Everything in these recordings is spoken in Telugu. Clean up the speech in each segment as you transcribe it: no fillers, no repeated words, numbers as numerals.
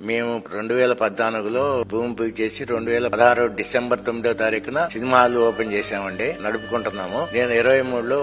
మేము 2014లో భూమి పూజ చేసి 2016 డిసెంబర్ 9వ తారీఖున సినిమా హాల్ ఓపెన్ చేశామండి. నడుపుకుంటున్నాము. నేను 23లో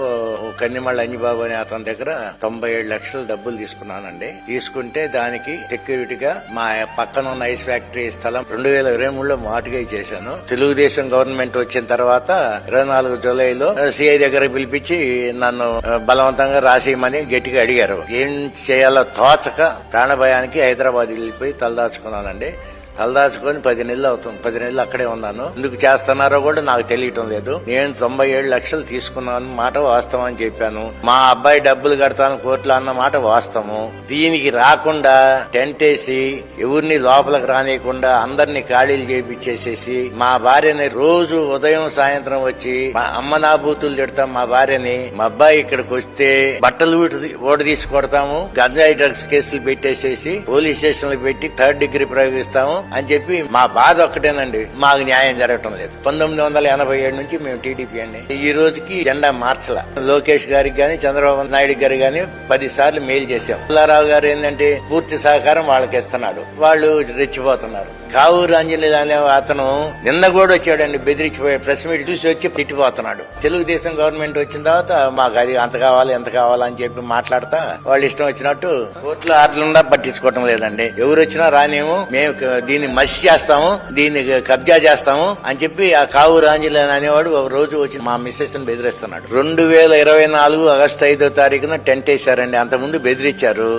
కన్నిమళ్ళ అంజిబాబు అనే అతని దగ్గర 97 లక్షలు డబ్బులు తీసుకున్నానండి. తీసుకుంటే దానికి సెక్యూరిటీగా మా పక్కన ఉన్న ఐస్ ఫ్యాక్టరీ స్థలం 2023లో మార్టిగేజ్ చేశాను. తెలుగుదేశం గవర్నమెంట్ వచ్చిన తర్వాత 24 జూలైలో సిఐ దగ్గర పిలిపించి నన్ను బలవంతంగా రాసేయమని గట్టిగా అడిగారు. ఏం చేయాలో తోచక ప్రాణభయానికి హైదరాబాద్ వెళ్ళిపోయి తలదాచుకున్నానండి. తలదాచుకొని 10 నెలలు అవుతుంది. 10 నెలలు అక్కడే ఉన్నాను. ఎందుకు చేస్తున్నారో కూడా నాకు తెలియటం లేదు. నేను 97 లక్షలు తీసుకున్నాను మాట వాస్తవం అని చెప్పాను. మా అబ్బాయి డబ్బులు కడతాను కోర్టులో అన్న మాట వాస్తవం. దీనికి రాకుండా టెంట్ వేసి ఎవరిని లోపలికి రానియకుండా అందరినీ ఖాళీలు చేయించేసేసి మా భార్యని రోజు ఉదయం సాయంత్రం వచ్చి మా అమ్మ నాబూతులు తిడతాం మా భార్యని. మా అబ్బాయి ఇక్కడికి వస్తే బట్టలు ఓడ తీసి కొడతాము, గంజాయి డ్రగ్స్ కేసులు పెట్టేసేసి పోలీస్ స్టేషన్ లో పెట్టి 3rd డిగ్రీ ప్రయోగిస్తాము అని చెప్పి మా బాధ ఒక్కటేనండి. మాకు న్యాయం జరగటం లేదు. 1987 నుంచి మేము టీడీపీ అండి. ఈ రోజుకి జెండా మార్చల. లోకేష్ గారికి గాని చంద్రబాబు నాయుడు గారికి గాని 10 సార్లు మెయిల్ చేశాం. పుల్లారావు గారు ఏంటంటే పూర్తి సహకారం వాళ్ళకి ఇస్తున్నాడు. వాళ్ళు రెచ్చిపోతున్నారు. కావూరు ఆంజనేయులు అనే అతను నిన్న కూడా వచ్చాడండి, బెదిరించిపోయి ప్రెస్ మీట్ చూసి వచ్చి తిట్టిపోతున్నాడు. తెలుగుదేశం గవర్నమెంట్ వచ్చిన తర్వాత మాకు అది అంత కావాలి ఎంత కావాలని చెప్పి మాట్లాడతా వాళ్ళు ఇష్టం వచ్చినట్టు కోర్టులో ఆర్డర్లుండా పట్టించుకోవటం లేదండి. ఎవరు వచ్చినా రానేమో, మేము దీన్ని మసి చేస్తాము, దీన్ని కబ్జా చేస్తాము అని చెప్పి ఆ కావూరు ఆంజనేయులు అనేవాడు ఒక రోజు వచ్చి మా మిస్సెస్ ని బెదిరిస్తున్నాడు. 2024 ఆగస్టు 5వ తారీఖున టెంట్ వేశారండి. అంతకుముందు బెదిరించారు.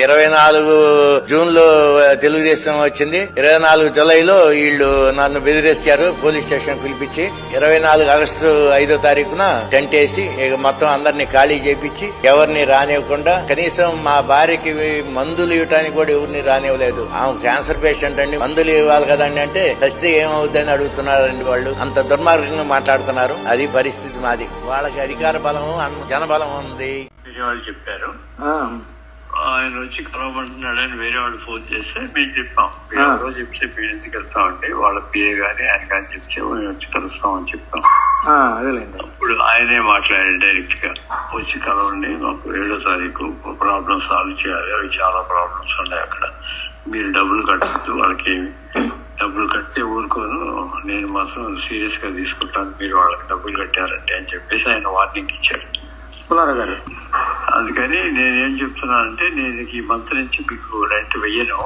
24 జూన్ లో తెలుగుదేశం వచ్చింది. 24 జూలైలో వీళ్ళు నన్ను బెదిరించారు. పోలీస్ స్టేషన్ పిలిపించి 24 ఆగస్టు 5వ తారీఖున టెంట్ వేసి మొత్తం అందరినీ ఖాళీ చేపించి ఎవరిని రానివ్వకుండా, కనీసం మా భార్యకి మందులు ఇవ్వటానికి కూడా ఎవరిని రానివ్వలేదు. ఆమె క్యాన్సర్ పేషెంట్ అండి, మందులు ఇవ్వాలి కదండి అంటే చస్తే ఏమవుతుందని అడుగుతున్నారండి. వాళ్ళు అంత దుర్మార్గంగా మాట్లాడుతున్నారు. అది పరిస్థితి మాది. వాళ్ళకి అధికార బలం జనబలం ఉంది. వాళ్ళు చెప్పారు ఆయన వచ్చి కలవమంటున్నాడని వేరే వాళ్ళు ఫోన్ చేస్తే మేము చెప్పాం. ఎవరో చెప్తే మేము ఎందుకు వెళ్తామండి, వాళ్ళ పిఏ గాని ఆయన కానీ చెప్తే మేము వచ్చి కలుస్తామని చెప్పాం. అప్పుడు ఆయనే మాట్లాడారు డైరెక్ట్ గా, వచ్చి కలవండి, మాకు 7వ తారీఖు ప్రాబ్లమ్ సాల్వ్ చేయాలి, అవి చాలా ప్రాబ్లమ్స్ ఉన్నాయి అక్కడ, మీరు డబ్బులు కట్టద్దు, వాళ్ళకి డబ్బులు కడితే ఊరుకోను, నేను మాత్రం సీరియస్ గా తీసుకుంటాను మీరు వాళ్ళకి డబ్బులు కట్టారంటే అని చెప్పేసి ఆయన వార్నింగ్ ఇచ్చాడు పుల్లారావు గారు. అందుకని నేనేం చెప్తున్నానంటే, నేను ఈ మంత్ నుంచి మీకు రెంట్ వెయ్యను.